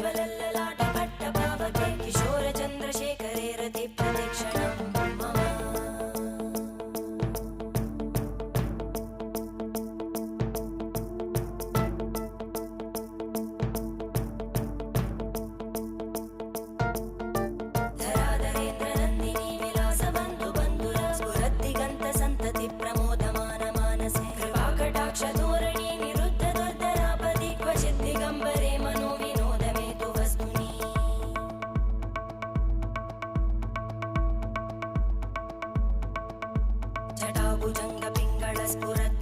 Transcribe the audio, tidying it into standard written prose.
ज्वलल्ललाटपट्टपावके किशोरचन्द्रशेखरे रतिप्रतिक्षणं मम धराधरेन्द्रनन्दिनी विलासबन्धुबन्धुरा स्फुरद्दिगन्तसन्तति प्रमोदमानमानसे कृपाकटाक्षधोरणी निरुद्धदुर्धरापदि क्वचिद्दिगम्बरे मनोविनोदमेतु वस्तुनि जटाभुजङ्गपिङ्गळस्फुरत्